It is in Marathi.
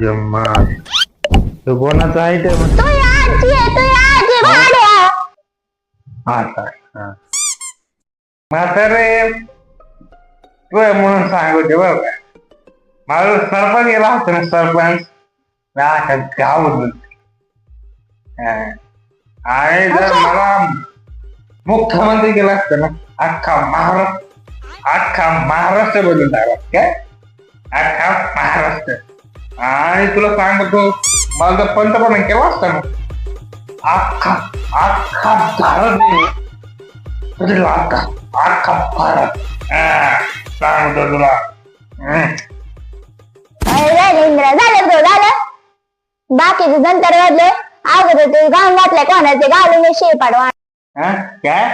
जम्माल तो कोणाचा आयटम तू आजी आहे, तू आजी भाड्या. आता म्हातारे तू म्हणून सांगते बरं का माझं सरपंच गेला होता ना सरपंच गाव आणि जर मला मुख्यमंत्री केला असतं ना अख्खा महाराष्ट्र बदलून टाकला काय अख्खा महाराष्ट्र. आणि तुला सांगतो मला जर पंतप्रधान केला असता ना अख्खा भारत बदलला अख्खा भारत सांगतो तुला. राजेंद्र झालं तो झालं. बाकीचे नंतर वाजले अगोदर ते गाऊन घातलंय कोणाचे गावले मी शे पाडवा. काय